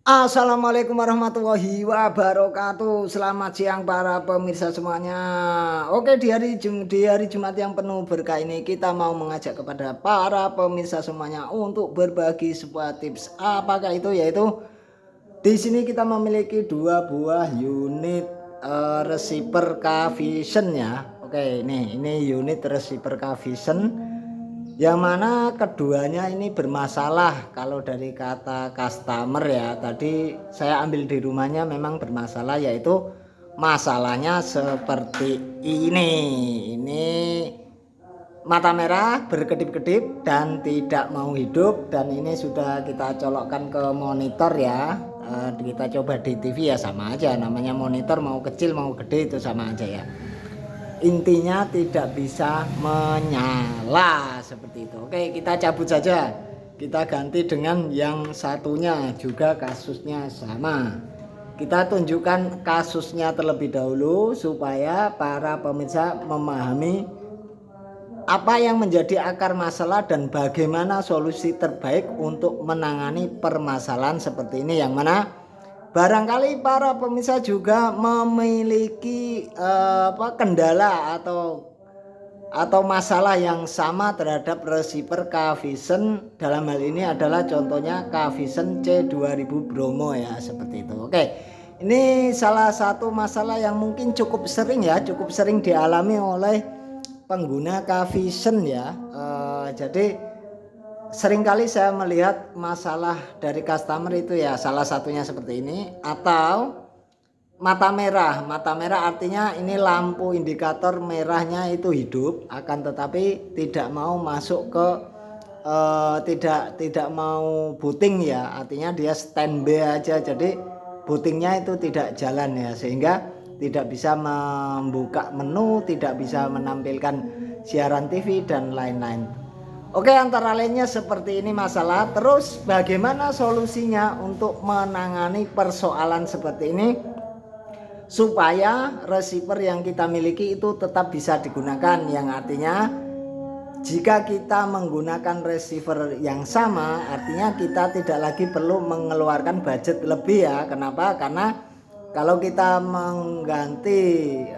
Assalamualaikum warahmatullahi wabarakatuh. Selamat siang para pemirsa semuanya. Oke, di hari Jumat yang penuh berkah ini kita mau mengajak kepada para pemirsa semuanya untuk berbagi sebuah tips. Apakah itu? Yaitu di sini kita memiliki dua buah unit receiver K-Vision ya. Oke, ini unit receiver K-Vision yang mana keduanya ini bermasalah. Kalau dari kata customer ya, tadi saya ambil di rumahnya memang bermasalah, yaitu masalahnya seperti ini mata merah, berkedip-kedip dan tidak mau hidup. Dan ini sudah kita colokkan ke monitor ya. Kita coba di TV ya sama aja, namanya monitor mau kecil mau gede itu sama aja ya, intinya tidak bisa menyala seperti itu. Oke, kita cabut saja, kita ganti dengan yang satunya juga kasusnya sama. Kita tunjukkan kasusnya terlebih dahulu supaya para pemirsa memahami apa yang menjadi akar masalah dan bagaimana solusi terbaik untuk menangani permasalahan seperti ini, yang mana barangkali para pemirsa juga memiliki kendala atau masalah yang sama terhadap receiver K-Vision. Dalam hal ini adalah contohnya K-Vision C2000 Bromo ya, seperti itu. Oke, ini salah satu masalah yang mungkin cukup sering dialami oleh pengguna K-Vision ya. Jadi seringkali saya melihat masalah dari customer itu ya salah satunya seperti ini, atau mata merah. Mata merah artinya ini lampu indikator merahnya itu hidup, akan tetapi tidak mau masuk ke tidak mau booting ya, artinya dia standby aja. Jadi bootingnya itu tidak jalan ya, sehingga tidak bisa membuka menu, tidak bisa menampilkan siaran TV dan lain-lain. Oke, antara lainnya seperti ini masalah. Terus bagaimana solusinya untuk menangani persoalan seperti ini supaya receiver yang kita miliki itu tetap bisa digunakan, yang artinya jika kita menggunakan receiver yang sama, artinya kita tidak lagi perlu mengeluarkan budget lebih ya. Kenapa? Karena kalau kita mengganti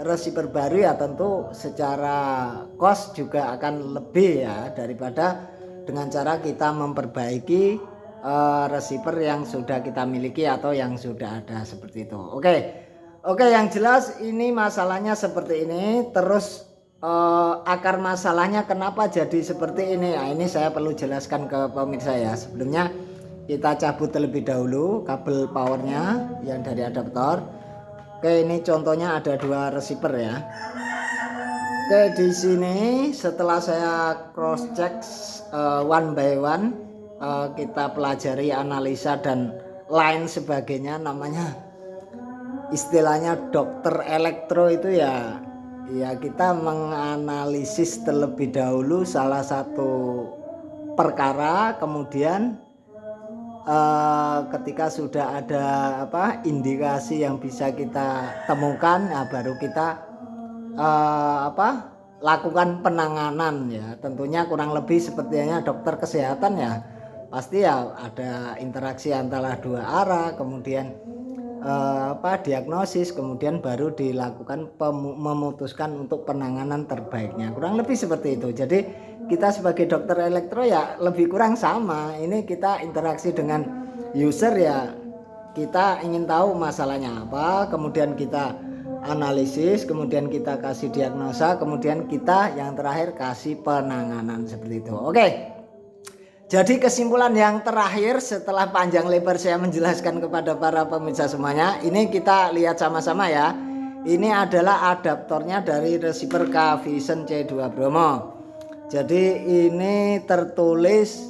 receiver baru ya tentu secara cost juga akan lebih ya, daripada dengan cara kita memperbaiki receiver yang sudah kita miliki atau yang sudah ada seperti itu. Oke, yang jelas ini masalahnya seperti ini. Terus akar masalahnya kenapa jadi seperti ini? Nah, ini saya perlu jelaskan ke pemirsa ya. Sebelumnya kita cabut terlebih dahulu kabel powernya yang dari adaptor. Oke, ini contohnya ada dua receiver ya. Oke, di sini setelah saya cross check one by one, kita pelajari analisa dan lain sebagainya, namanya istilahnya dokter elektro itu ya. Ya, kita menganalisis terlebih dahulu salah satu perkara, kemudian ketika sudah ada indikasi yang bisa kita temukan, nah baru kita lakukan penanganan ya. Tentunya kurang lebih sepertinya dokter kesehatan ya, pasti ya ada interaksi antara dua arah, kemudian diagnosis, kemudian baru dilakukan memutuskan untuk penanganan terbaiknya. Kurang lebih seperti itu. Jadi kita sebagai dokter elektro ya lebih kurang sama. Ini kita interaksi dengan user ya, kita ingin tahu masalahnya apa, kemudian kita analisis, kemudian kita kasih diagnosa, kemudian kita yang terakhir kasih penanganan seperti itu. Oke. Jadi kesimpulan yang terakhir setelah panjang lebar saya menjelaskan kepada para pemirsa semuanya, ini kita lihat sama-sama ya. Ini adalah adaptornya dari receiver K-Vision C2 Bromo. Jadi ini tertulis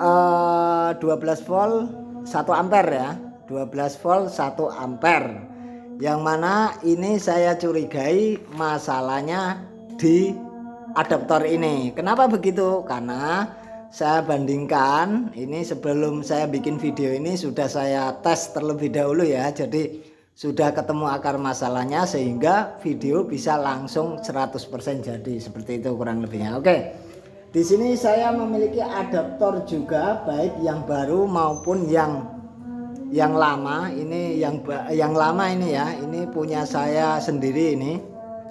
12 volt 1 ampere ya. 12 volt 1 ampere. Yang mana ini saya curigai masalahnya di adaptor ini. Kenapa begitu? Karena saya bandingkan, ini sebelum saya bikin video ini sudah saya tes terlebih dahulu ya. Jadi sudah ketemu akar masalahnya sehingga video bisa langsung 100% jadi seperti itu kurang lebihnya. Oke. Di sini saya memiliki adaptor juga, baik yang baru maupun yang yang lama, ini yang lama ini ya, ini punya saya sendiri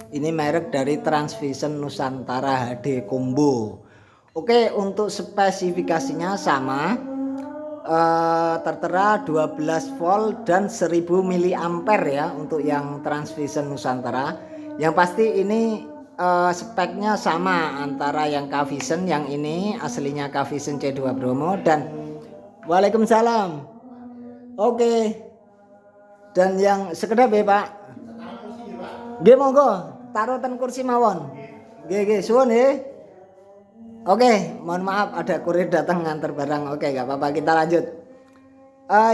ini merek dari Transvision Nusantara HD Combo. Oke, untuk spesifikasinya sama, tertera 12 volt dan 1000 mAh ya untuk yang Transvision Nusantara. Yang pasti ini speknya sama antara yang Kvision, yang ini aslinya Kvision C2 Bromo, dan Waalaikumsalam. Oke. Dan yang sekedap ya Pak. Nggih monggo, taruh ten kursi mawon. Nggih suwun nggih. Oke, mohon maaf ada kurir datang nganter barang. Oke, nggak apa-apa, kita lanjut.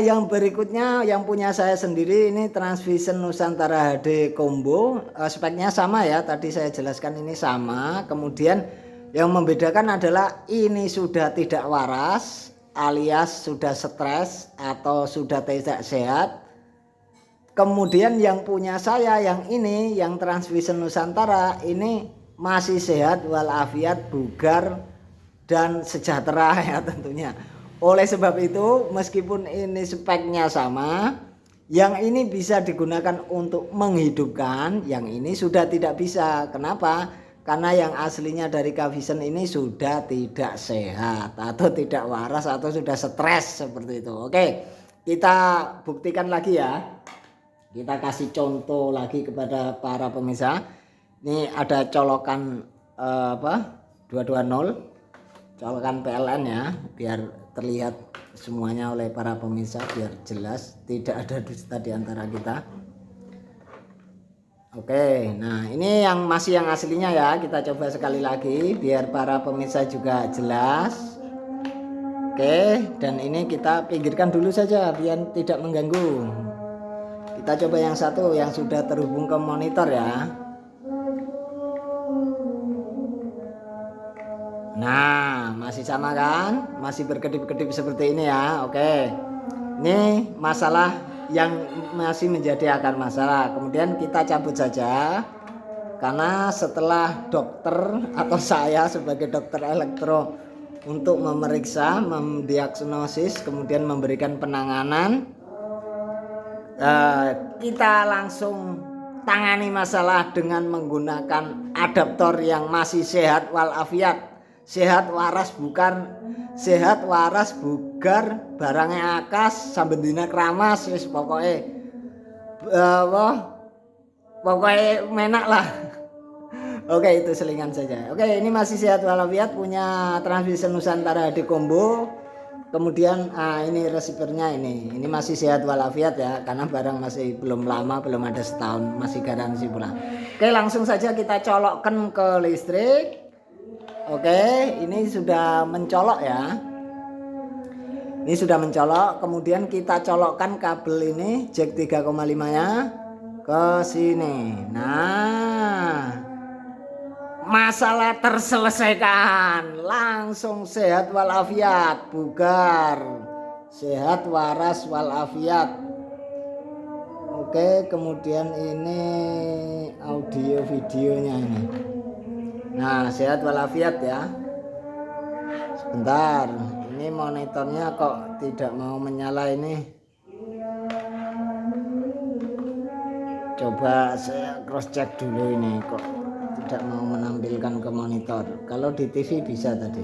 Yang berikutnya yang punya saya sendiri ini Transvision Nusantara HD Combo. Speknya sama ya, tadi saya jelaskan ini sama. Kemudian yang membedakan adalah ini sudah tidak waras alias sudah stres atau sudah tidak sehat. Kemudian yang punya saya yang ini, yang Transvision Nusantara ini masih sehat walafiat, bugar dan sejahtera ya tentunya. Oleh sebab itu meskipun ini speknya sama, yang ini bisa digunakan untuk menghidupkan, yang ini sudah tidak bisa. Kenapa? Karena yang aslinya dari Kvision ini sudah tidak sehat atau tidak waras atau sudah stres seperti itu. Oke, kita buktikan lagi ya. Kita kasih contoh lagi kepada para pemirsa. Ini ada colokan 220, colokan PLN ya, biar terlihat semuanya oleh para pemirsa, biar jelas tidak ada dusta di antara kita. Oke, nah ini yang masih yang aslinya ya, kita coba sekali lagi biar para pemirsa juga jelas. Oke, dan ini kita pinggirkan dulu saja biar tidak mengganggu. Kita coba yang satu yang sudah terhubung ke monitor ya. Nah, masih sama kan? Masih berkedip-kedip seperti ini ya. Oke. Ini masalah yang masih menjadi akar masalah. Kemudian kita cabut saja. Karena setelah dokter atau saya sebagai dokter elektro untuk memeriksa, mendiagnosis, kemudian memberikan penanganan, kita langsung tangani masalah dengan menggunakan adaptor yang masih sehat walafiat, sehat waras bugar, barangnya akas, sambendina keramas, wis pokoknya menak lah. Oke, itu selingan saja. Oke, ini masih sehat walafiat, punya Transvision Nusantara HD Combo. Kemudian ini receivernya ini masih sehat walafiat ya, karena barang masih belum lama, belum ada setahun, masih garansi pula. Oke, langsung saja kita colokkan ke listrik. Oke, ini sudah mencolok ya. Ini sudah mencolok, kemudian kita colokkan kabel ini jack 3,5 nya ke sini. Nah, masalah terselesaikan, langsung sehat walafiat, bugar, sehat waras walafiat. Oke, kemudian ini audio videonya ini. Nah, sehat walafiat ya. Sebentar, ini monitornya kok tidak mau menyala ini. Coba saya cross check dulu ini, kok tidak mau menampilkan ke monitor. Kalau di TV bisa tadi,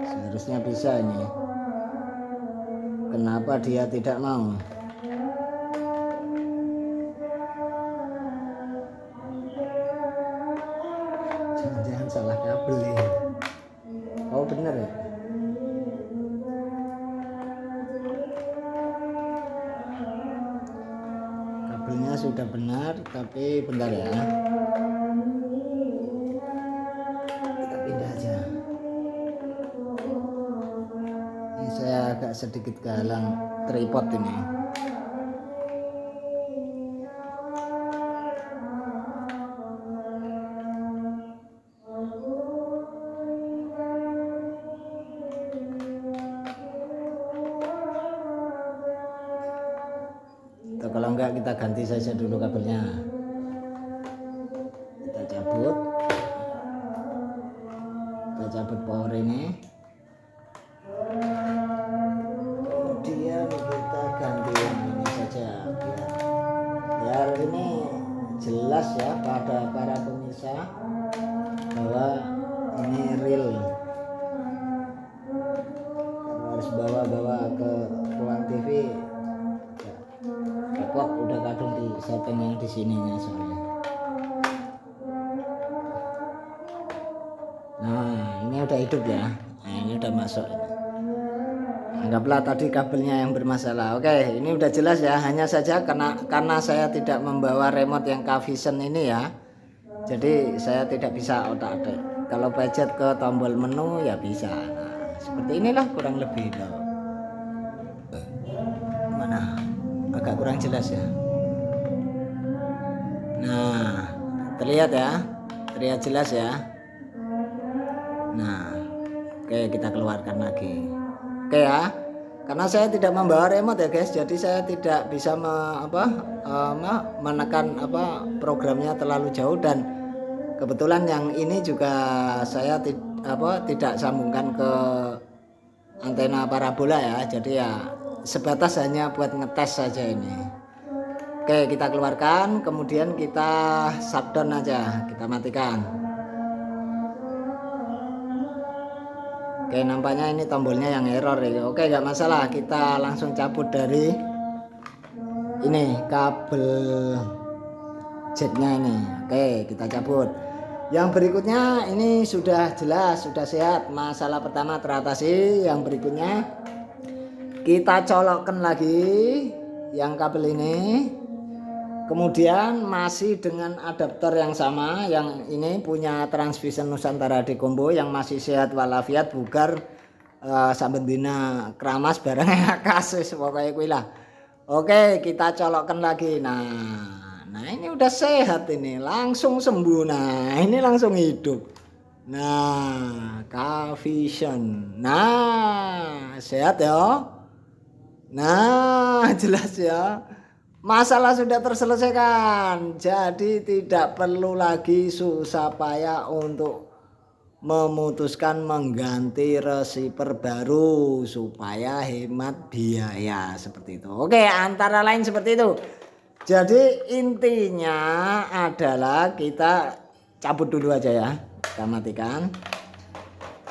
seharusnya bisa ini. Kenapa dia tidak mau? Jangan-jangan salah kabel ya. Oh bener ya. Kabelnya sudah benar, tapi bentar ya. Kita pindah aja. Ini saya agak sedikit kehalang tripod ini. Atau kalau enggak kita ganti saja dulu kabelnya. Kita cabut power ini. jelas ya pada para pemirsa bahwa ini real. Harus bawa ke ruang TV ya, repot udah kadung di setting yang di sininya soalnya. Nah ini udah hidup ya, nah ini udah masuk. Anggaplah tadi kabelnya yang bermasalah. Oke, ini udah jelas ya. Hanya saja karena saya tidak membawa remote yang K-Vision ini ya, jadi saya tidak bisa otak-atik. Kalau pencet ke tombol menu ya bisa. Nah, seperti inilah kurang lebih loh. Mana? Agak kurang jelas ya. Nah, terlihat ya. Terlihat jelas ya. Nah, oke kita keluarkan lagi. Oke ya. Karena saya tidak membawa remote ya guys, jadi saya tidak bisa menekan programnya terlalu jauh, dan kebetulan yang ini juga saya tidak sambungkan ke antena parabola ya, jadi ya sebatas hanya buat ngetes saja ini. Oke kita keluarkan, kemudian kita shutdown aja, kita matikan. Oke nampaknya ini tombolnya yang error ya. Oke nggak masalah, kita langsung cabut dari ini kabel jetnya ini. Oke kita cabut. Yang berikutnya ini sudah jelas, sudah sehat, masalah pertama teratasi. Yang berikutnya kita colokkan lagi yang kabel ini, kemudian masih dengan adaptor yang sama. Yang ini punya Transvision Nusantara Dekombo yang masih sehat walafiat, bugar sampai dina keramas barangnya kasus pokoknya kuwi lah. Oke kita colokkan lagi. Nah ini udah sehat, ini langsung sembuh. Nah ini langsung hidup. Nah K-Vision, nah sehat ya. Nah jelas ya, masalah sudah terselesaikan, jadi tidak perlu lagi susah payah untuk memutuskan mengganti receiver baru supaya hemat biaya seperti itu. Oke, antara lain seperti itu. Jadi intinya adalah kita cabut dulu aja ya, kita matikan.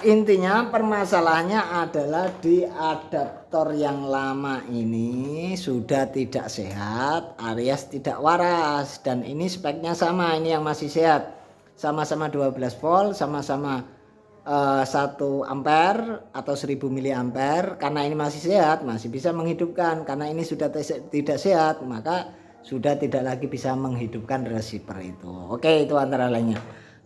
Intinya permasalahannya adalah di adaptor yang lama ini sudah tidak sehat alias tidak waras, dan ini speknya sama, ini yang masih sehat, sama-sama 12 volt, sama-sama 1 ampere atau 1000 miliampere. Karena ini masih sehat masih bisa menghidupkan, karena ini sudah tidak sehat maka sudah tidak lagi bisa menghidupkan receiver itu. Oke, itu antara lainnya.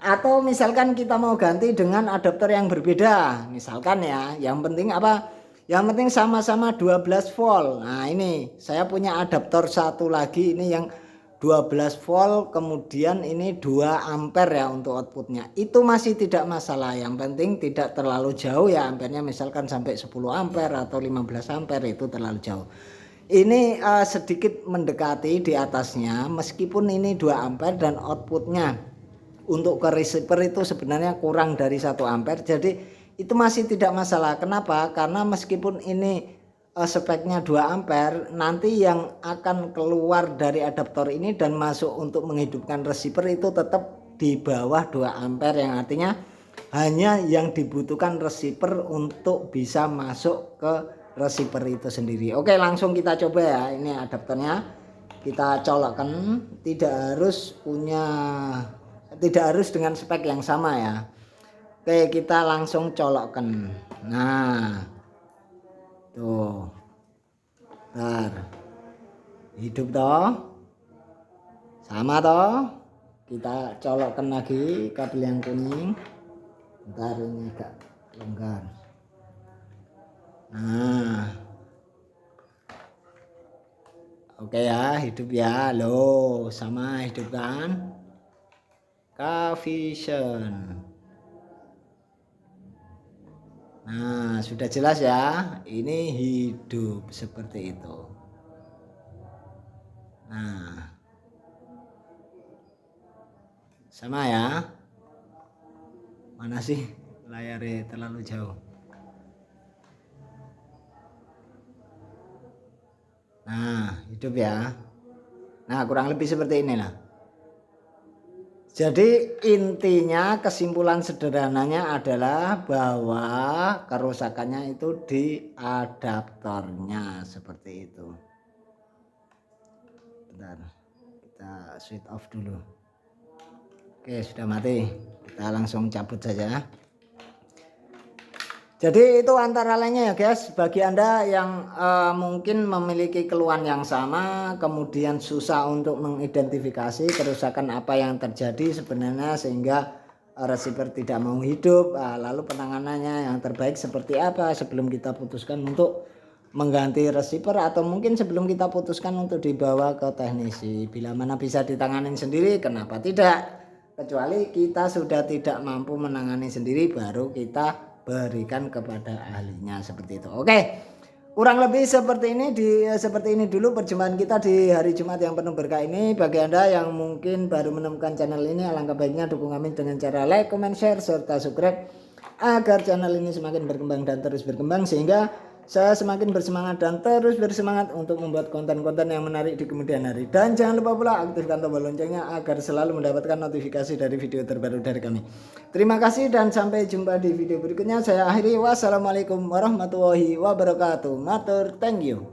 Atau misalkan kita mau ganti dengan adaptor yang berbeda, misalkan ya, yang penting apa? Yang penting sama-sama 12 volt. Nah ini saya punya adaptor satu lagi, ini yang 12 volt, kemudian ini 2 ampere ya untuk outputnya. Itu masih tidak masalah, yang penting tidak terlalu jauh ya ampernya, misalkan sampai 10 ampere atau 15 ampere, itu terlalu jauh. Ini sedikit mendekati di atasnya, meskipun ini 2 ampere dan outputnya untuk ke receiver itu sebenarnya kurang dari 1 ampere, jadi itu masih tidak masalah. Kenapa? Karena meskipun ini speknya 2 ampere, nanti yang akan keluar dari adaptor ini dan masuk untuk menghidupkan receiver itu tetap di bawah 2 ampere, yang artinya hanya yang dibutuhkan receiver untuk bisa masuk ke receiver itu sendiri. Oke langsung kita coba ya, ini adaptornya kita colokkan, tidak harus dengan spek yang sama ya. Oke kita langsung colokkan. Nah tuh, ntar hidup toh, sama toh. Kita colokkan lagi kabel yang kuning. Ntar ini agak longgar. Nah oke ya, hidup ya. Loh sama, hidup kan K-Vision. Nah sudah jelas ya, ini hidup seperti itu. Nah sama ya, mana sih layarnya terlalu jauh. Nah hidup ya. Nah kurang lebih seperti inilah. Jadi intinya kesimpulan sederhananya adalah bahwa kerusakannya itu di adaptornya seperti itu. Bentar, kita switch off dulu. Oke, sudah mati. Kita langsung cabut saja. Jadi itu antara lainnya ya guys, bagi Anda yang mungkin memiliki keluhan yang sama, kemudian susah untuk mengidentifikasi kerusakan apa yang terjadi sebenarnya sehingga receiver tidak mau hidup, lalu penanganannya yang terbaik seperti apa sebelum kita putuskan untuk mengganti receiver, atau mungkin sebelum kita putuskan untuk dibawa ke teknisi. Bila mana bisa ditanganin sendiri, kenapa tidak? Kecuali kita sudah tidak mampu menangani sendiri, baru kita berikan kepada ahlinya seperti itu. Oke, kurang lebih seperti ini dulu perjumpaan kita di hari Jumat yang penuh berkah ini. Bagi Anda yang mungkin baru menemukan channel ini, alangkah baiknya dukung kami dengan cara like, comment, share, serta subscribe agar channel ini semakin berkembang dan terus berkembang, sehingga saya semakin bersemangat dan terus bersemangat untuk membuat konten-konten yang menarik di kemudian hari. Dan jangan lupa pula aktifkan tombol loncengnya agar selalu mendapatkan notifikasi dari video terbaru dari kami. Terima kasih dan sampai jumpa di video berikutnya. Saya akhiri, wassalamualaikum warahmatullahi wabarakatuh. Matur, thank you.